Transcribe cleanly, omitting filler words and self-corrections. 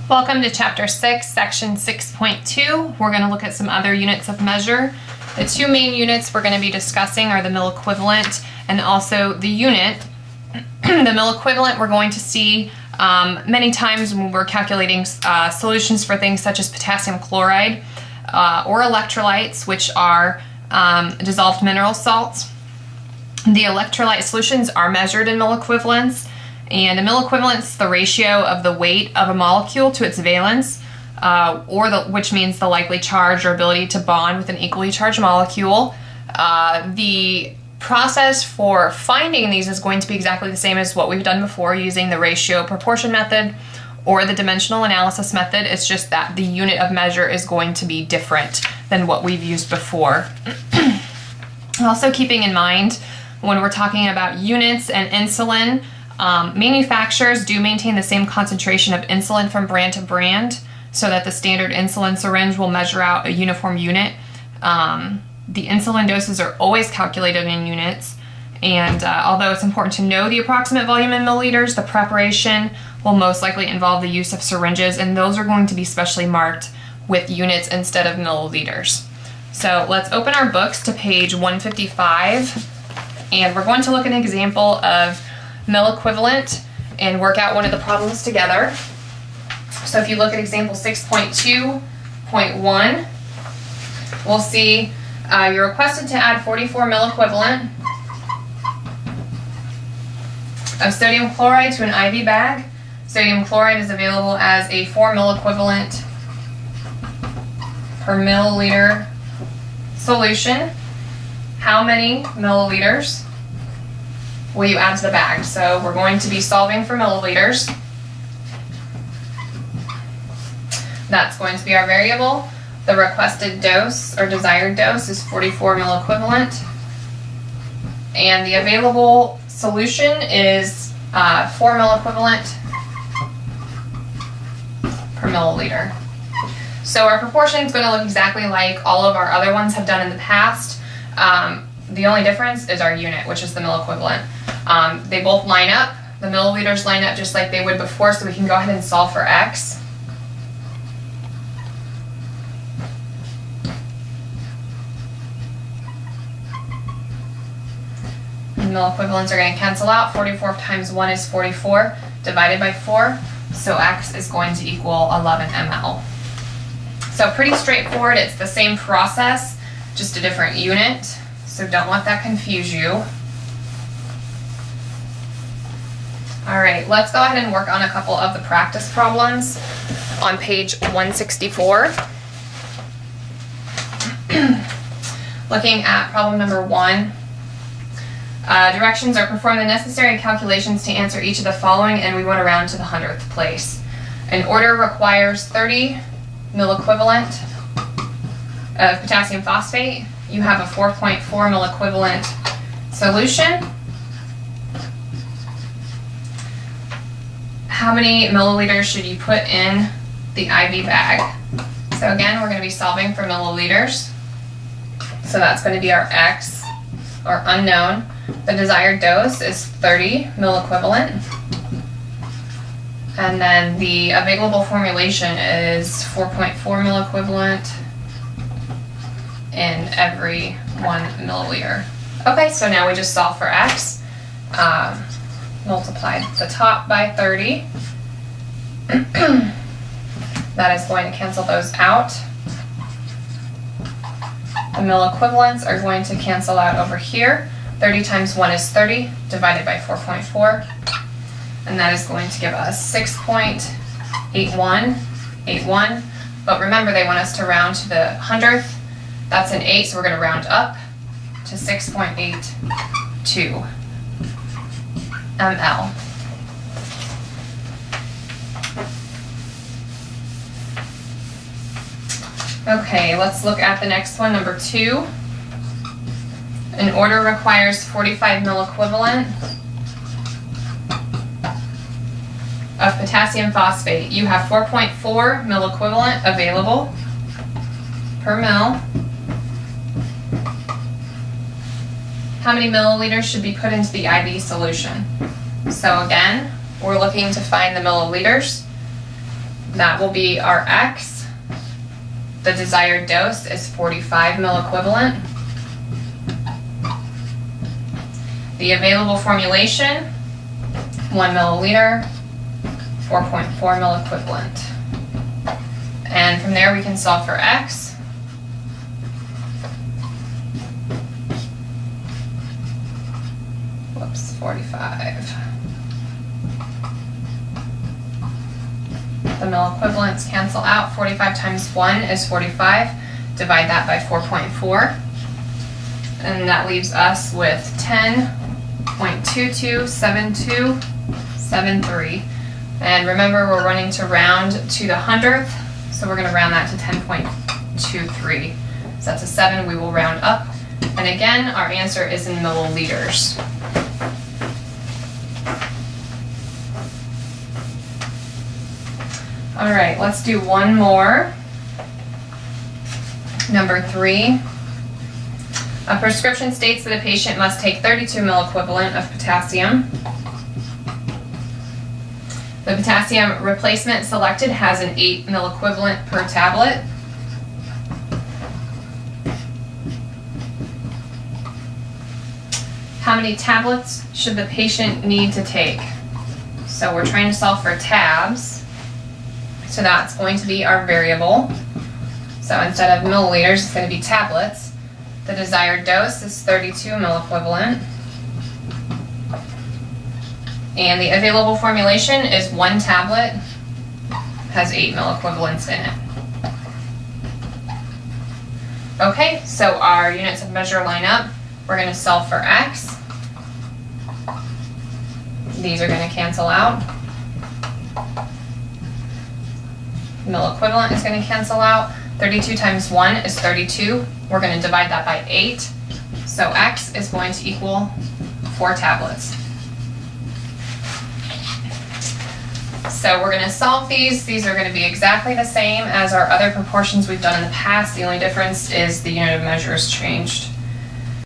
Welcome to Chapter 6, Section 6.2. We're going to look at some other units of measure. The two main units we're going to be discussing are the milliequivalent and also the unit. The milliequivalent we're going to see many times when we're calculating solutions for things such as potassium chloride or electrolytes, which are dissolved mineral salts. The electrolyte solutions are measured in milliequivalents. And a milliequivalent is the ratio of the weight of a molecule to its valence, which means the likely charge or ability to bond with an equally charged molecule. The process for finding these is going to be exactly the same as what we've done before using the ratio proportion method or the dimensional analysis method. It's just that the unit of measure is going to be different than what we've used before. Also keeping in mind when we're talking about units and insulin, manufacturers do maintain the same concentration of insulin from brand to brand so that the standard insulin syringe will measure out a uniform unit. The insulin doses are always calculated in units, and although it's important to know the approximate volume in milliliters, the preparation will most likely involve the use of syringes, and those are going to be specially marked with units instead of milliliters. So let's open our books to page 155, and we're going to look at an example of milliequivalent and work out one of the problems together. So if you look at example 6.2.1, we'll see you're requested to add 44 milliequivalent of sodium chloride to an IV bag. Sodium chloride is available as a 4 milliequivalent per milliliter solution. How many milliliters will you add to the bag? So we're going to be solving for milliliters. That's going to be our variable. The requested dose or desired dose is 44 milliequivalent. And the available solution is 4 milliequivalent per milliliter. So our proportion is going to look exactly like all of our other ones have done in the past. The only difference is our unit, which is the milliequivalent. They both line up. The milliliters line up just like they would before, so we can go ahead and solve for X. The milliequivalents are going to cancel out. 44 times 1 is 44, divided by 4, so X is going to equal 11 ml. So pretty straightforward. It's the same process, just a different unit. So don't let that confuse you. All right, let's go ahead and work on a couple of the practice problems on page 164. Looking at problem number 1. Directions are perform the necessary calculations to answer each of the following, and we went around to the 100th place. An order requires 30 milliequivalent of potassium phosphate. You have a 4.4 milliequivalent solution. How many milliliters should you put in the IV bag? So again, we're going to be solving for milliliters. So that's going to be our X, or unknown. The desired dose is 30 milliequivalent. And then the available formulation is 4.4 milliequivalent in every 1 milliliter. Okay, so now we just solve for X. Multiply the top by 30. That is going to cancel those out. The milliequivalents are going to cancel out over here. 30 times 1 is 30, divided by 4.4. And that is going to give us 6.8181. But remember, they want us to round to the 100th. That's an 8, so we're going to round up to 6.82 ml. Okay, let's look at the next one, number 2. An order requires 45 milliequivalent of potassium phosphate. You have 4.4 milliequivalent available per mil. How many milliliters should be put into the IV solution? So again, we're looking to find the milliliters. That will be our X. The desired dose is 45 milliequivalent. The available formulation, 1 milliliter, 4.4 milliequivalent. And from there we can solve for X. Whoops, 45. The milliequivalents cancel out. 45 times 1 is 45. Divide that by 4.4. And that leaves us with 10.227273. And remember, we're running to round to the 100th, so we're going to round that to 10.23. So that's a 7. We will round up. And again, our answer is in milliliters. All right, let's do one more. Number 3. A prescription states that a patient must take 32 milliequivalent of potassium. The potassium replacement selected has an 8 milliequivalent per tablet. How many tablets should the patient need to take? So we're trying to solve for tabs. So that's going to be our variable. So instead of milliliters, it's going to be tablets. The desired dose is 32 milliequivalent. And the available formulation is 1 tablet, has 8 milliequivalents in it. Okay, so our units of measure line up. We're going to solve for X. These are going to cancel out. Milliequivalent is going to cancel out. 32 times 1 is 32. We're going to divide that by 8. So X is going to equal 4 tablets. So we're going to solve these. These are going to be exactly the same as our other proportions we've done in the past. The only difference is the unit of measure is changed.